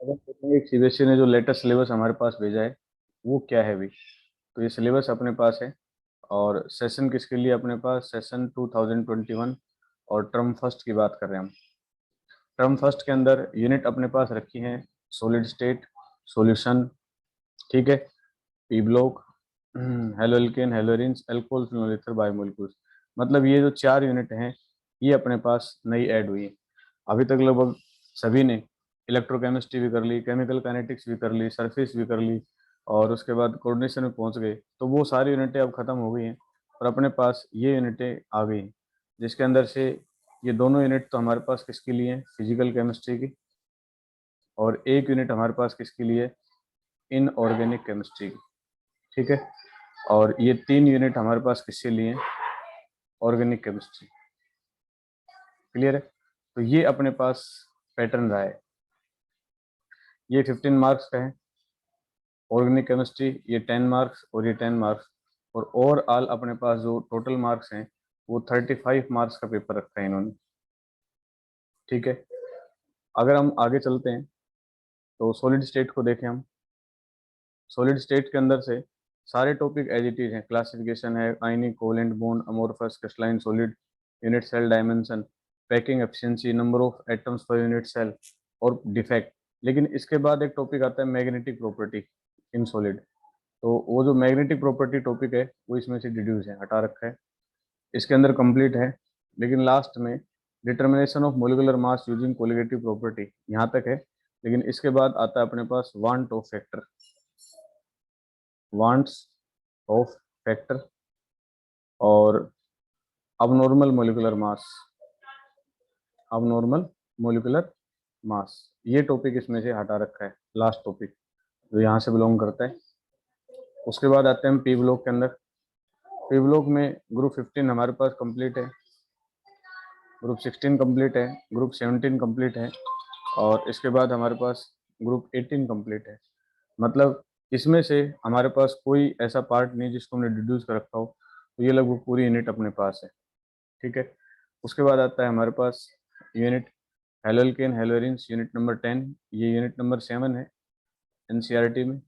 अगर देखेंगे सीबीएसई ने जो लेटेस्ट सिलेबस हमारे पास भेजा है वो क्या है भी, तो ये सिलेबस अपने पास है। और सेशन किसके लिए अपने पास, सेशन 2021। और टर्म फर्स्ट की बात कर रहे हैं हम। टर्म फर्स्ट के अंदर यूनिट अपने पास रखी हैं सॉलिड स्टेट, सॉल्यूशन, ठीक है, p block, haloalkane, haloarenes, alcohol, phenol ether, biomolecules. मतलब ये जो चार यूनिट हैं ये अपने पास नई ऐड हुई है। अभी तक लगभग सभी ने इलेक्ट्रोकेमिस्ट्री भी कर ली, केमिकल काइनेटिक्स भी कर ली, सरफेस भी कर ली, और उसके बाद कोऑर्डिनेशन में पहुंच गए, तो वो सारी यूनिटें अब खत्म हो गई हैं और अपने पास ये यूनिटें आ गई हैं। जिसके अंदर से ये दोनों यूनिट तो हमारे पास किसके लिए हैं, फिजिकल केमिस्ट्री की, और एक यूनिट हमारे पास किसके लिए, इनऑर्गेनिक केमिस्ट्री की, ठीक है। और ये तीन यूनिट हमारे पास किसके लिए हैं, ऑर्गेनिक केमिस्ट्री। क्लियर है। तो ये अपने पास पैटर्न रहा है। ये 15 मार्क्स का है, ऑर्गेनिक केमिस्ट्री ये 10 मार्क्स और ये 10 मार्क्स। और ओवरऑल अपने पास जो टोटल मार्क्स हैं वो 35 मार्क्स का पेपर रखा है इन्होंने, ठीक है। अगर हम आगे चलते हैं तो सॉलिड स्टेट को देखें हम। सॉलिड स्टेट के अंदर से सारे टॉपिक एज इट इज हैं, क्लासिफिकेशन है, ionic, covalent, bond, amorphous, crystalline solid, unit cell dimension, packing efficiency, number of atoms पर यूनिट सेल, और डिफेक्ट। लेकिन इसके बाद एक टॉपिक आता है मैग्नेटिक प्रॉपर्टी इन सॉलिड। तो वो जो मैग्नेटिक प्रॉपर्टी टॉपिक है वो इसमें से डिड्यूस है, हटा रखा है, इसके अंदर कंप्लीट है। लेकिन लास्ट में determination of molecular mass using colligative property यहाँ तक है। लेकिन इसके बाद आता है अपने पास van't Hoff factor, van't Hoff factor, और abnormal molecular mass, abnormal molecular mass. ये टॉपिक इसमें से हटा रखा है, लास्ट टॉपिक जो यहाँ से बिलोंग करता है। उसके बाद आते हैं हम पी ब्लॉक के अंदर। पी ब्लॉक में ग्रुप 15 हमारे पास कंप्लीट है, ग्रुप 16 कंप्लीट है, ग्रुप 17 कंप्लीट है, और इसके बाद हमारे पास ग्रुप 18 कंप्लीट है। मतलब इसमें से हमारे पास कोई ऐसा पार्ट नहीं जिसको हमने डिड्यूस कर रखा हो, तो ये लगभग पूरी यूनिट अपने पास है, ठीक है। उसके बाद आता है हमारे पास यूनिट हेलोल्केन हेलोरिन्स, यूनिट नंबर 10। ये यूनिट नंबर 7 है एनसीईआरटी में,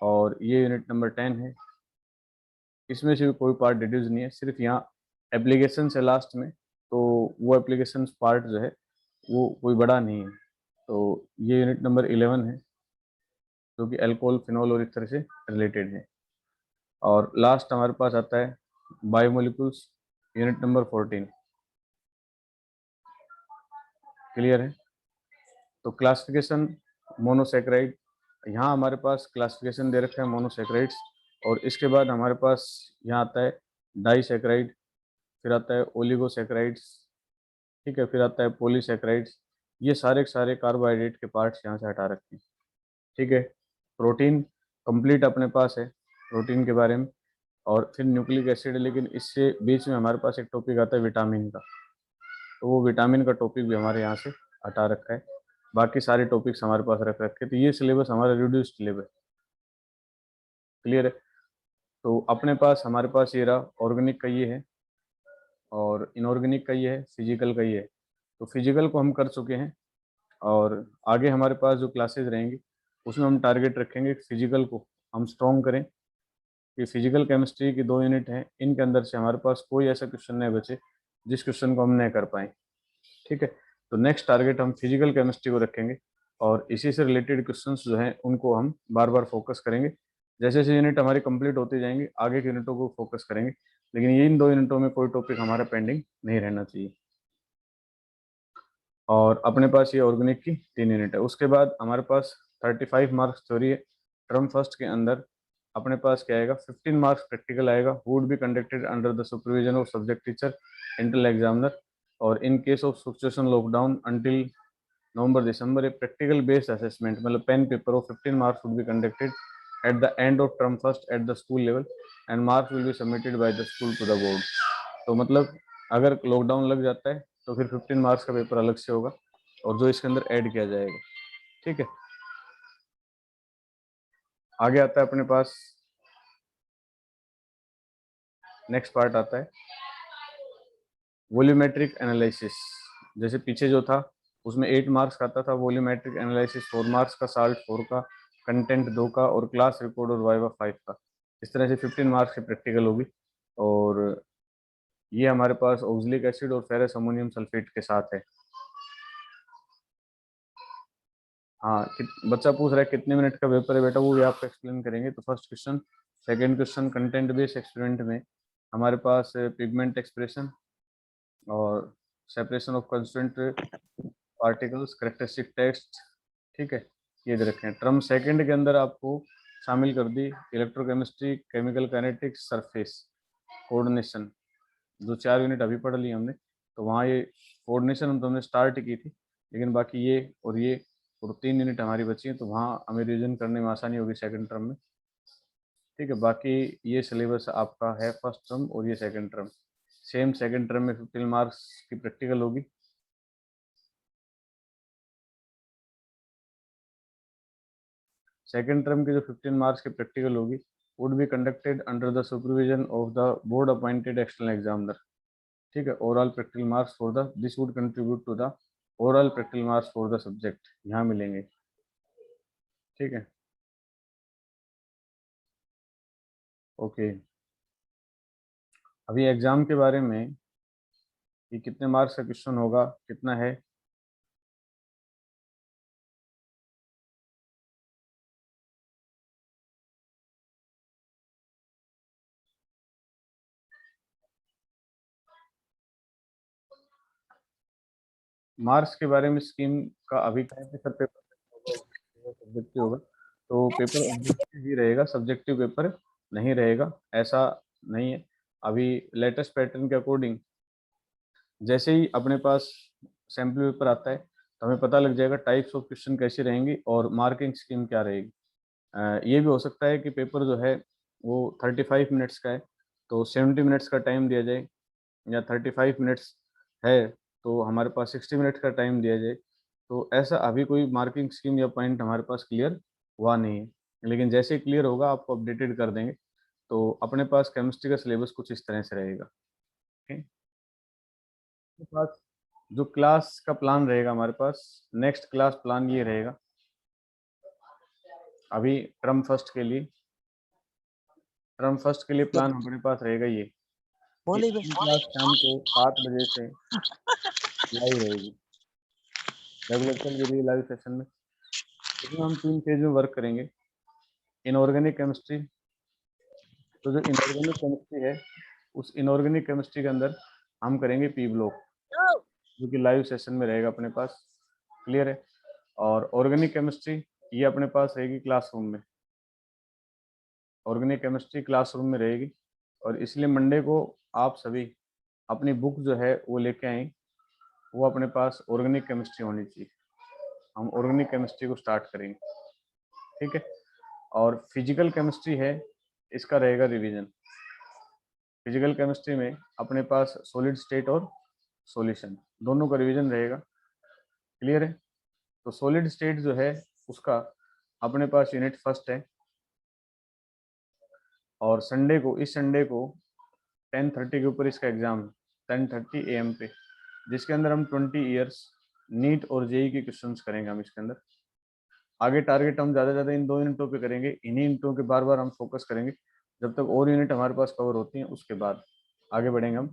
और ये यूनिट नंबर 10 है। इसमें से भी कोई पार्ट डिड्यूस नहीं है, सिर्फ यहाँ एप्लीकेशन है लास्ट में, तो वो एप्लीकेशन पार्ट जो है वो कोई बड़ा नहीं है। तो ये यूनिट नंबर 11 है जो कि अल्कोहल, फिनॉल और इस तरह से रिलेटेड है। और लास्ट हमारे पास आता है बायोमोलिक्यूल्स, यूनिट नंबर 14। क्लियर है। तो क्लासिफिकेशन मोनोसेक्राइड, यहाँ हमारे पास क्लासिफिकेशन दे रखा है मोनोसेक्राइड्स। और इसके बाद हमारे पास यहाँ आता है डाइसेक्राइड, फिर आता है ओलिगोसेक्राइड्स, ठीक है, फिर आता है पॉलीसेक्राइड्स। ये सारे के सारे कार्बोहाइड्रेट के पार्ट्स यहाँ से हटा रखे हैं, ठीक है। प्रोटीन कंप्लीट अपने पास है, प्रोटीन के बारे में। और फिर न्यूक्लिक एसिड, लेकिन इससे बीच में हमारे पास एक टॉपिक आता है विटामिन का, तो वो विटामिन का टॉपिक भी हमारे यहाँ से हटा रखा है। बाकी सारे टॉपिक्स हमारे पास रख रखे हैं। तो ये सिलेबस हमारा रिड्यूस्ड सिलेबस। क्लियर है। तो अपने पास हमारे पास ये रहा, ऑर्गेनिक का ये है, और इनऑर्गेनिक का ये है, फिजिकल का ये है। तो फिजिकल को हम कर चुके हैं, और आगे हमारे पास जो क्लासेस रहेंगी उसमें हम टारगेट रखेंगे फिजिकल को हम स्ट्रॉन्ग करें, कि फिजिकल केमिस्ट्री की 2 यूनिट हैं, इनके अंदर से हमारे पास कोई ऐसा क्वेश्चन नहीं बचे जिस क्वेश्चन को हम नहीं कर पाए, ठीक है। तो नेक्स्ट टारगेट हम फिजिकल केमिस्ट्री को रखेंगे, और इसी से रिलेटेड क्वेश्चंस जो हैं उनको हम बार बार फोकस करेंगे। जैसे जैसे यूनिट हमारी कंप्लीट होती जाएंगी आगे की यूनिटों को फोकस करेंगे, लेकिन ये इन 2 यूनिटों में कोई टॉपिक हमारा पेंडिंग नहीं रहना चाहिए। और अपने पास ये ऑर्गेनिक की 3 यूनिट है। उसके बाद हमारे पास 35 मार्क्स थ्योरी है। टर्म फर्स्ट के अंदर अपने पास क्या आएगा, 15 मार्क्स प्रैक्टिकल आएगा, would be conducted under the supervision of subject teacher, internal examiner. और in case of situation lockdown until November December, a practical based assessment मतलब pen paper of 15 marks would be conducted at the end of term first at the school level, and marks will be submitted by the school to the board. तो मतलब अगर lockdown लग जाता है तो फिर 15 marks का पेपर अलग से होगा, और जो इसके अंदर ऐड किया जाएगा, ठीक है। आगे आता है अपने पास नेक्स्ट पार्ट आता है वॉल्यूमेट्रिक एनालिसिस। जैसे पीछे जो था उसमें 8 मार्क्स का आता था, वॉल्यूमेट्रिक एनालिसिस 4 मार्क्स का, साल्ट 4 का, कंटेंट 2 का, और क्लास रिपोर्ट और वाइवा 5 का। इस तरह से 15 मार्क्स की प्रैक्टिकल होगी। और ये हमारे पास ऑक्सलिक एसिड और फेरस अमोनियम सल्फेट के साथ है। हाँ, बच्चा पूछ रहा है कितने मिनट का पेपर है बेटा, वो भी आपको एक्सप्लेन करेंगे। तो first question, second question content based experiment में हमारे पास पिगमेंट एक्सप्रेशन और separation of constituent particles, characteristic test, ठीक है, ये दे रखे हैं। टर्म सेकंड के अंदर आपको शामिल कर दी electrochemistry, chemical kinetics, surface coordination, जो 4 यूनिट अभी पढ़ ली हमने। तो वहाँ ये कोऑर्डिनेशन हम तो हमने स्टार्ट की थी, लेकिन बाकी ये और 3 यूनिट हमारी बची हैं, तो वहाँ हमें रिविजन करने में आसानी होगी सेकंड टर्म में। ठीक है, बाकी ये सिलेबस आपका है फर्स्ट टर्म और ये second term. Same second term में 15 मार्क्स की प्रैक्टिकल होगी। सेकंड टर्म की जो 15 मार्क्स की प्रैक्टिकल होगी would be conducted under the supervision of the board appointed external examiner. ठीक है, overall practical marks for the this would contribute to the overall practical marks for the subject यहाँ मिलेंगे। ठीक है, ओके। अभी exam के बारे में कि कितने मार्क्स का क्वेश्चन होगा, कितना है। मार्क्स के बारे में स्कीम का अभी कहें कि सर पेपर सब्जेक्टिव होगा, तो पेपर ऑब्जेक्टिव ही रहेगा, सब्जेक्टिव पेपर नहीं रहेगा, ऐसा नहीं है। अभी लेटेस्ट पैटर्न के अकॉर्डिंग जैसे ही अपने पास सैम्पल पेपर आता है तो हमें पता लग जाएगा टाइप्स ऑफ क्वेश्चन कैसी रहेंगी और मार्किंग स्कीम क्या रहेगी। ये भी हो सकता है कि पेपर जो है वो 35 मिनट्स का है तो 70 मिनट्स का टाइम दिया जाए, या 35 मिनट्स है तो हमारे पास 60 मिनट का टाइम दिया जाए। तो ऐसा अभी कोई मार्किंग स्कीम या पॉइंट हमारे पास क्लियर हुआ नहीं है, लेकिन जैसे क्लियर होगा आपको अपडेटेड कर देंगे। तो अपने पास केमिस्ट्री का सिलेबस कुछ इस तरह से रहेगा। ठीक है, अपने पास जो क्लास का प्लान रहेगा, हमारे पास नेक्स्ट क्लास प्लान ये रहेगा। अभी टर्म फर्स्ट के लिए प्लान हमारे पास रहेगा ये कि बोले बे अपनी क्लास शाम को 7 बजे से लाइव रहेगी, रेगुलर चल रही है लाइव सेशन में। इसमें हम 3 फेज में वर्क करेंगे। इनऑर्गेनिक केमिस्ट्री, तो जो इनऑर्गेनिक केमिस्ट्री है उस इनऑर्गेनिक केमिस्ट्री के अंदर हम करेंगे पी ब्लॉक, जो कि लाइव सेशन में रहेगा अपने पास। क्लियर है। और ऑर्गेनिक केमिस्ट्री ये अपने पास रहेगी क्लासरूम में, ऑर्गेनिक केमिस्ट्री क्लासरूम में रहेगी। और इसलिए मंडे को आप सभी अपनी बुक जो है वो लेके आएँ, वो अपने पास ऑर्गेनिक केमिस्ट्री होनी चाहिए। हम ऑर्गेनिक केमिस्ट्री को स्टार्ट करेंगे। ठीक है, और फिजिकल केमिस्ट्री है, इसका रहेगा रिवीजन। फिजिकल केमिस्ट्री में अपने पास सॉलिड स्टेट और सॉल्यूशन दोनों का रिवीजन रहेगा। क्लियर है। तो सॉलिड स्टेट जो है उसका अपने पास यूनिट फर्स्ट है, और इस संडे को 10:30 के ऊपर इसका एग्जाम है, 10:30 AM पे, जिसके अंदर हम 20 ईयर्स नीट और जेई के क्वेश्चंस करेंगे हम इसके अंदर। आगे टारगेट हम ज़्यादा से ज़्यादा इन 2 यूनिटों पे करेंगे, इन्हीं यूनिटों के बार बार हम फोकस करेंगे जब तक और यूनिट हमारे पास कवर होती हैं, उसके बाद आगे बढ़ेंगे हम।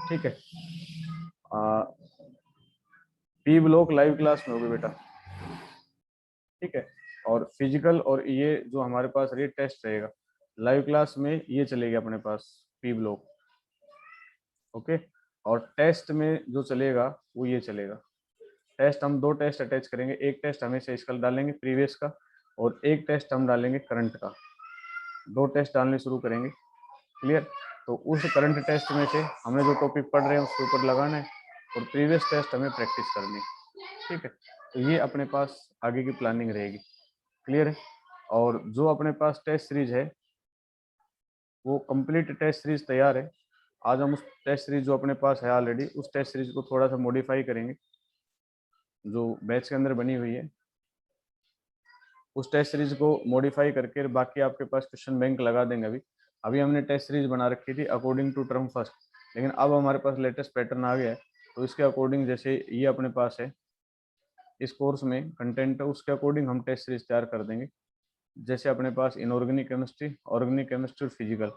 ठीक है, पी ब्लॉक लाइव क्लास में होगी बेटा। ठीक है, और फिजिकल और ये जो हमारे पास रीड टेस्ट रहेगा लाइव क्लास में, ये चलेगी अपने पास पी ब्लॉक। ओके, और टेस्ट में जो चलेगा वो ये चलेगा। टेस्ट हम 2 टेस्ट अटैच करेंगे, एक टेस्ट हमेशा इसका डालेंगे प्रीवियस का, और एक टेस्ट हम डालेंगे करंट का। 2 टेस्ट डालने शुरू करेंगे। क्लियर। तो उस करंट टेस्ट में से हमें जो टॉपिक पढ़ रहे हैं उसके ऊपर लगाना है, और प्रीवियस टेस्ट हमें प्रैक्टिस करनी है। ठीक है, तो ये अपने पास आगे की प्लानिंग रहेगी। क्लियर है। और जो अपने पास टेस्ट सीरीज है वो कंप्लीट टेस्ट सीरीज तैयार है। आज हम उस टेस्ट सीरीज जो अपने पास है ऑलरेडी, उस टेस्ट सीरीज को थोड़ा सा मॉडिफाई करेंगे जो बैच के अंदर बनी हुई है। उस टेस्ट सीरीज को मॉडिफाई करके बाकी आपके पास क्वेश्चन बैंक लगा देंगे। अभी हमने टेस्ट सीरीज बना रखी थी अकॉर्डिंग टू टर्म फर्स्ट, लेकिन अब हमारे पास लेटेस्ट पैटर्न आ गया है, तो इसके अकॉर्डिंग जैसे ये अपने पास है इस कोर्स में कंटेंट है उसके अकॉर्डिंग हम टेस्ट सीरीज तैयार कर देंगे। जैसे अपने पास इनऑर्गेनिक केमिस्ट्री, ऑर्गेनिक केमिस्ट्री और फिजिकल,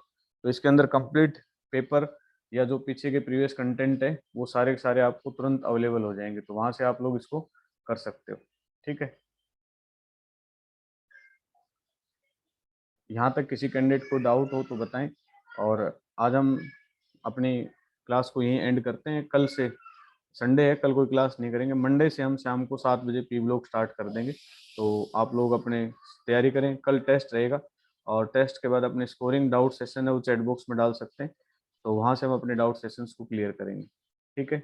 तो इसके अंदर कंप्लीट पेपर या जो पीछे के प्रीवियस कंटेंट है वो सारे के सारे आपको तुरंत अवेलेबल हो जाएंगे, तो वहां से आप लोग इसको कर सकते हो। ठीक है, यहाँ तक किसी कैंडिडेट को डाउट हो तो बताएं। और आज हम अपनी क्लास को यहीं एंड करते हैं। कल से संडे है, कल कोई क्लास नहीं करेंगे। मंडे से हम शाम को 7 बजे पी ब्लॉक स्टार्ट कर देंगे, तो आप लोग अपने तैयारी करें। कल टेस्ट रहेगा और टेस्ट के बाद अपने स्कोरिंग डाउट सेशन है वो चैट बॉक्स में डाल सकते हैं, तो वहाँ से हम अपने डाउट सेशंस को क्लियर करेंगे। ठीक है।